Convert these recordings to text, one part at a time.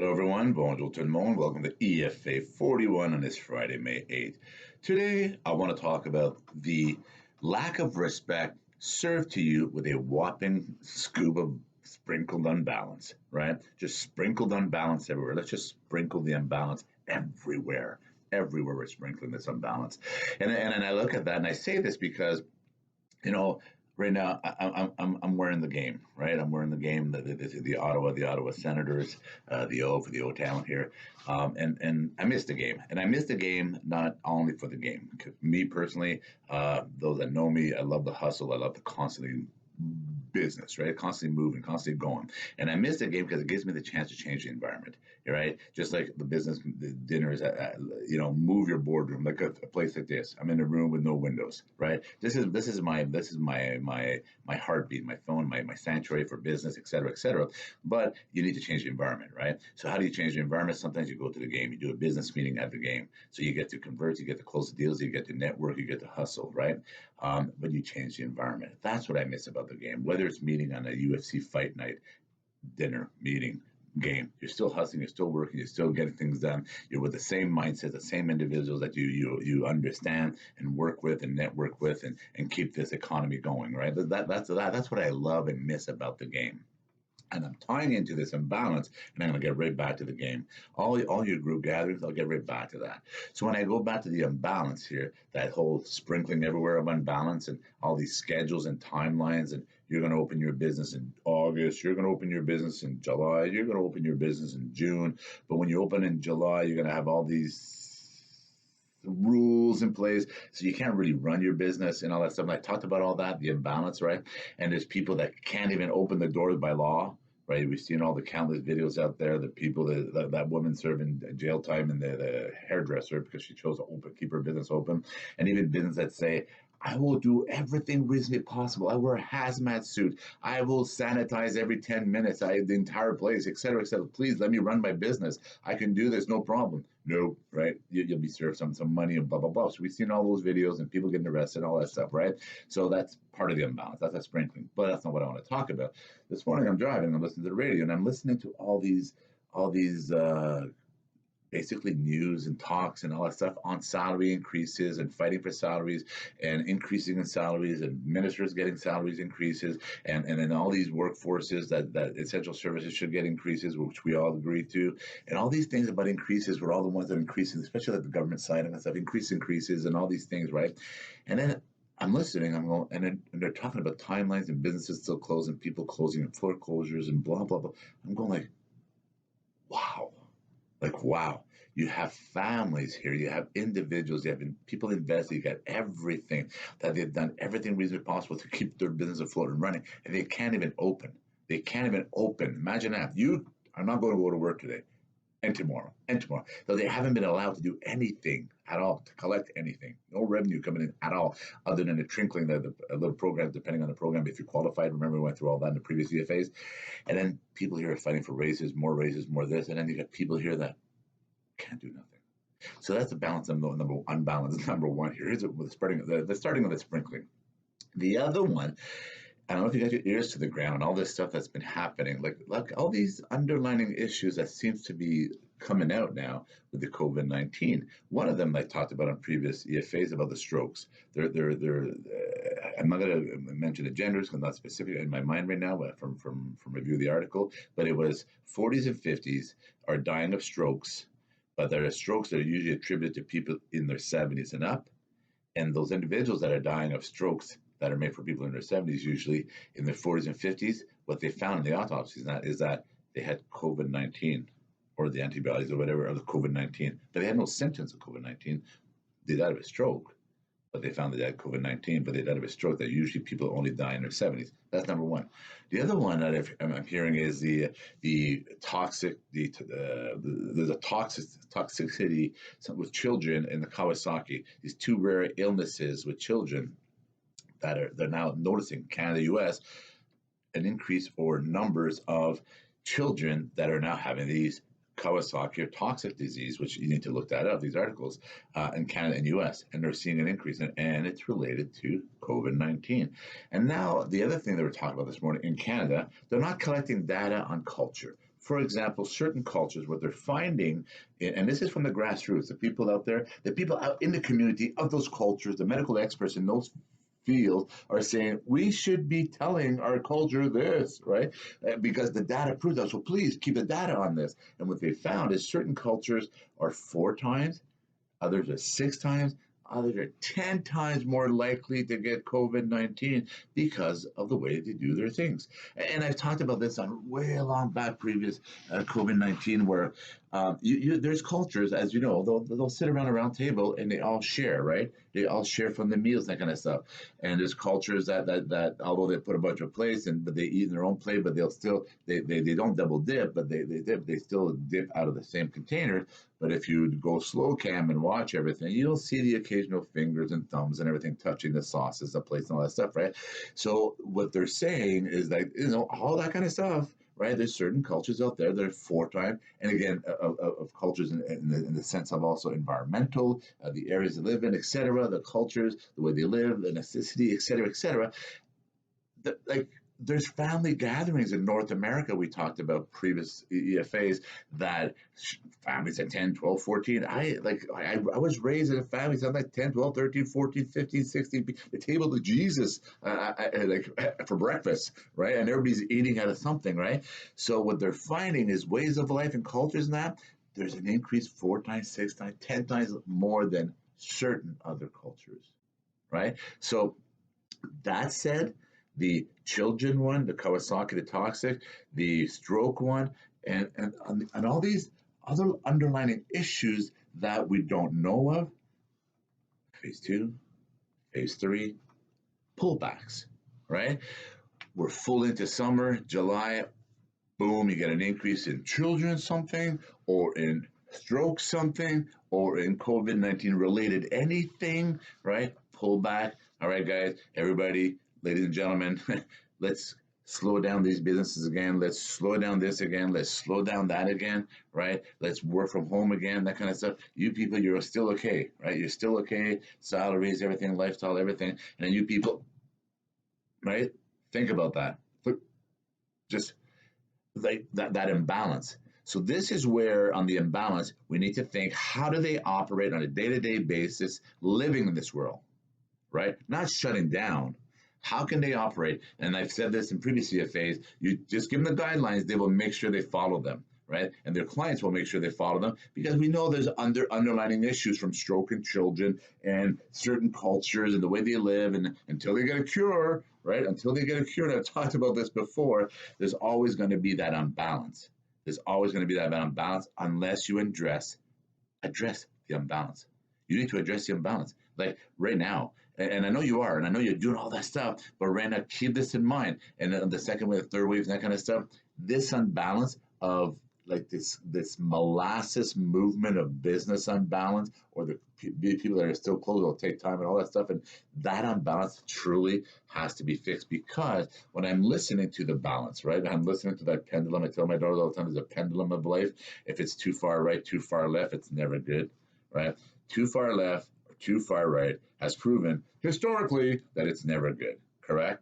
Hello everyone, bonjour tout le monde. Welcome to EFA41 on this Friday, May 8th. Today, I want to talk about the lack of respect served to you with a whopping scoop of sprinkled unbalance, right? Just sprinkled unbalance everywhere. Let's just sprinkle the unbalance everywhere. Everywhere we're sprinkling this unbalance. And I look at that and I say this because, you know, right now I'm wearing the game, right? I'm wearing the game, the Ottawa Senators, the O for the O Town here, and I missed the game, and I missed the game not only for the game. Me personally, those that know me, I love the hustle, I love the constantly business, right? Constantly moving, constantly going. And I miss the game because it gives me the chance to change the environment, right? Just like the business the dinners, move your boardroom like a place like this. I'm in a room with no windows, right? This is my heartbeat, my phone, my sanctuary for business, et cetera, et cetera. But you need to change the environment, right? So how do you change the environment? Sometimes you go to the game, you do a business meeting at the game. So you get to convert, you get to close the deals, you get to network, you get to hustle, right? But you change the environment. That's what I miss about the game. Whether it's meeting on a UFC fight night, dinner, meeting, game, you're still hustling, you're still working, you're still getting things done. You're with the same mindset, the same individuals that you understand and work with and network with and keep this economy going, right? That's what I love and miss about the game. And I'm tying into this imbalance, and I'm going to get right back to the game. All your group gatherings, I'll get right back to that. So when I go back to the imbalance here, that whole sprinkling everywhere of unbalance and all these schedules and timelines, and you're going to open your business in August, you're going to open your business in July, you're going to open your business in June. But when you open in July, you're going to have all these rules in place, so you can't really run your business and all that stuff. And I talked about all that, the imbalance, right? And there's people that can't even open the doors by law, right? We've seen all the countless videos out there, the people that woman serving jail time and the hairdresser because she chose to keep her business open, and even business that say, I will do everything reasonably possible. I wear a hazmat suit. I will sanitize every 10 minutes. The entire place, et cetera, et cetera. Please let me run my business. I can do this, no problem. No, right? You'll be served some money and blah, blah, blah. So we've seen all those videos and people getting arrested, all that stuff, right? So that's part of the imbalance. That's a sprinkling. But that's not what I want to talk about. This morning I'm driving, I'm listening to the radio, and I'm listening to all these basically news and talks and all that stuff on salary increases and fighting for salaries and increasing in salaries and ministers getting salaries increases and then all these workforces that essential services should get increases, which we all agree to, and all these things about increases were all the ones that are increasing, especially at the government side and stuff, increases and all these things, right? And then I'm listening, I'm going, and they're talking about timelines and businesses still closing, people closing and foreclosures and blah, blah, blah. I'm going like, wow. Like, wow, you have families here, you have individuals, you have people invested, you got everything that they've done, everything reasonably possible to keep their business afloat and running, and they can't even open. They can't even open. Imagine that. You are not going to go to work today and tomorrow and tomorrow. So they haven't been allowed to do anything at all, to collect anything. No revenue coming in at all, other than the trickling, the little program, depending on the program, if you're qualified. Remember, we went through all that in the previous EFAs. And then people here are fighting for raises, more this. And then you got people here that can't do nothing. So that's the balance, unbalanced number one here. Here's the starting with the sprinkling. The other one, I don't know if you got your ears to the ground, all this stuff that's been happening, like all these underlining issues that seems to be coming out now with the COVID-19. One of them I talked about on previous EFAs about the strokes. I'm not going to mention the genders because I'm not specific in my mind right now, but from review of the article, but it was 40s and 50s are dying of strokes, but there are strokes that are usually attributed to people in their 70s and up. And those individuals that are dying of strokes that are made for people in their 70s, usually in their 40s and 50s, what they found in the autopsies is that they had COVID-19 or the antibodies or whatever of the COVID-19, but they had no symptoms of COVID-19. They died of a stroke, but they found that they had COVID-19, but they died of a stroke that usually people only die in their 70s. That's number one. The other one that I'm hearing is the toxicity with children in the Kawasaki, these two rare illnesses with children they're now noticing Canada, US, an increase or numbers of children that are now having these Kawasaki or toxic disease, which you need to look that up, these articles, in Canada and US, and they're seeing an increase, and it's related to COVID-19. And now the other thing that we're talking about this morning in Canada, they're not collecting data on culture. for example, certain cultures, what they're finding, and this is from the grassroots, the people out there, the people out in the community of those cultures, the medical experts in those fields are saying we should be telling our culture this, right? Because the data proves that. So please keep the data on this. And what they found is certain cultures are 4 times, others are 6 times, others are 10 times more likely to get COVID 19 because of the way they do their things. And I've talked about this on way long back previous COVID 19, where there's cultures, as you know, they'll sit around a round table and they all share, right? They all share from the meals, that kind of stuff. And there's cultures that although they put a bunch of plates and but they eat in their own plate, but they'll still they don't double dip, but they still dip out of the same container. But if you go slow cam and watch everything, you'll see the occasional fingers and thumbs and everything touching the sauces, the plates, and all that stuff, right? So what they're saying is that all that kind of stuff, right? There's certain cultures out there that are 4 times, and again, of cultures in the sense of also environmental, the areas they live in, etc., the cultures, the way they live, the necessity, etc., etc. Like there's family gatherings in North America. We talked about previous EFAs that families at 10, 12, 14. I was raised in a family, so I'm like 10, 12, 13, 14, 15, 16, the table of Jesus, for breakfast, right? And everybody's eating out of something, right? So what they're finding is ways of life and cultures now, there's an increase 4 times, 6 times, 10 times more than certain other cultures, right? So that said, the children one, the Kawasaki, the toxic, the stroke one, and all these other underlying issues that we don't know of, phase 2, phase 3, pullbacks, right? We're full into summer, July, boom, you get an increase in children something, or in stroke something, or in COVID 19 related anything, right? Pullback. All right, guys, everybody, ladies and gentlemen, let's slow down these businesses again. Let's slow down this again. Let's slow down that again, right? Let's work from home again, that kind of stuff. You people, you're still okay, right? You're still okay. Salaries, everything, lifestyle, everything. And then you people, right? Think about that. Just like that imbalance. So this is where on the imbalance, we need to think, how do they operate on a day-to-day basis living in this world, right? Not shutting down. How can they operate? And I've said this in previous CFAs, you just give them the guidelines, they will make sure they follow them, right? And their clients will make sure they follow them because we know there's underlying issues from stroke in children and certain cultures and the way they live. And until they get a cure, right? Until they get a cure, and I've talked about this before, there's always going to be that unbalance. There's always going to be that unbalance unless you address the imbalance. You need to address the imbalance. Like right now, and I know you are, and I know you're doing all that stuff, but right now, keep this in mind. And then the second wave, the third wave, and that kind of stuff, this unbalance of like this molasses movement of business unbalance, or the people that are still closed will take time and all that stuff, and that unbalance truly has to be fixed. Because when I'm listening to the balance, right, I'm listening to that pendulum. I tell my daughters all the time, there's a pendulum of life. If it's too far right, too far left, it's never good, right? Too far left or too far right has proven historically that it's never good, correct?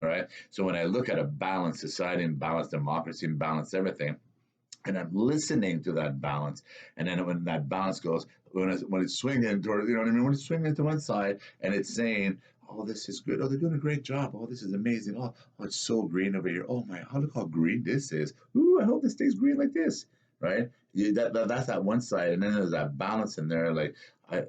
All right. So when I look at a balanced society and balanced democracy and balanced everything, and I'm listening to that balance, and then when that balance goes, when it's swinging toward, you know what I mean? When it's swinging to one side and it's saying, oh, this is good. Oh, they're doing a great job. Oh, this is amazing. Oh, it's so green over here. Oh my, look how green this is. Ooh, I hope this stays green like this, right? That's that one side, and then there's that balance in there. I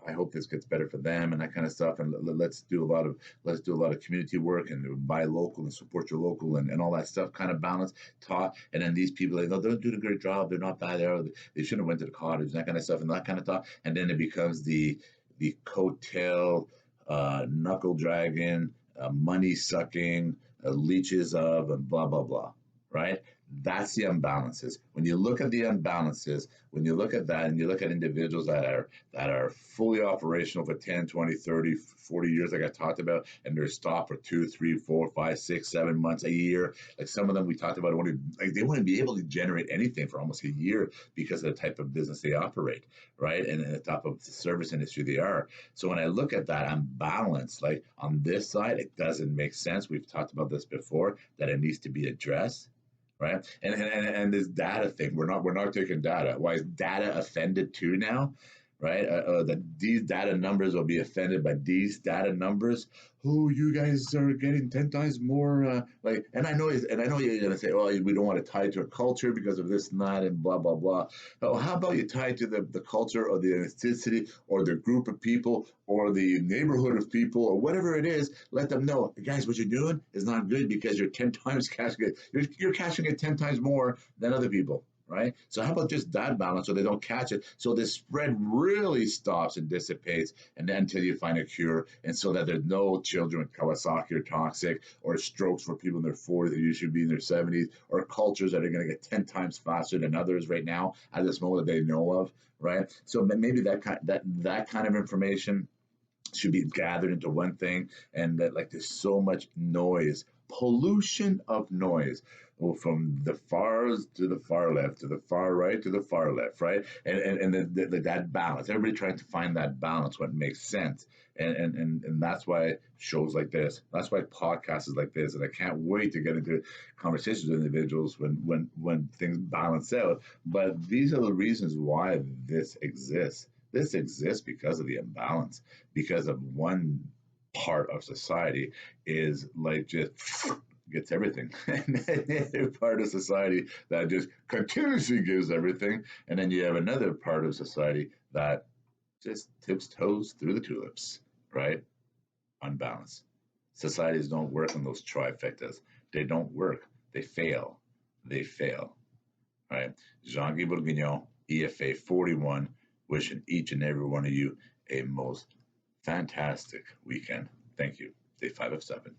I hope this gets better for them and that kind of stuff. And let's do a lot of community work and buy local and support your local and all that stuff. Kind of balance talk. And then these people like, oh, they're doing a great job. They're not bad there. They shouldn't have went to the cottage. That kind of stuff and that kind of talk. And then it becomes the coattail, knuckle dragging, money sucking, leeches of, and blah blah blah. Right? That's the imbalances. When you look at the imbalances, when you look at that and you look at individuals that are fully operational for 10, 20, 30, 40 years, like I talked about, and they're stopped for 2, 3, 4, 5, 6, 7 months, a year. Like some of them we talked about, they wouldn't be able to generate anything for almost a year because of the type of business they operate, right? And the type of service industry they are. So when I look at that imbalance, like on this side, it doesn't make sense. We've talked about this before, that it needs to be addressed. right? And this data thing, we're not taking data. Why is data offended too now? Right? That these data numbers will be offended by these data numbers. Oh, you guys are getting 10 times more. Like, and I know you're gonna say, oh, we don't want to tie it to a culture because of this and that and blah blah blah. Oh, how about you tie it to the culture or the ethnicity or the group of people or the neighborhood of people or whatever it is? Let them know, guys, what you're doing is not good because you're 10 times cashing it. You're cashing it 10 times more than other people, right? So how about just that balance so they don't catch it? So the spread really stops and dissipates, and then until you find a cure, and so that there's no children with Kawasaki or toxic, or strokes for people in their 40s that usually be in their 70s, or cultures that are going to get 10 times faster than others right now at this moment that they know of, right? So maybe that kind of information should be gathered into one thing, and that, like, there's so much noise, pollution of noise, well, from the far to the far left to the far right to the far left, right? And that balance, everybody trying to find that balance, what makes sense. And that's why shows like this, that's why podcasts like this, and I can't wait to get into conversations with individuals when things balance out. But these are the reasons why this exists because of the imbalance, because of one part of society is like just gets everything, and then the other part of society that just continuously gives everything, and then you have another part of society that just tips toes through the tulips, right? Unbalanced. Societies don't work on those trifectas. They don't work. They fail. They fail. Right? Jean-Guy Bourguignon, EFA41, wishing each and every one of you a most fantastic weekend. Thank you. Day 5 of 7.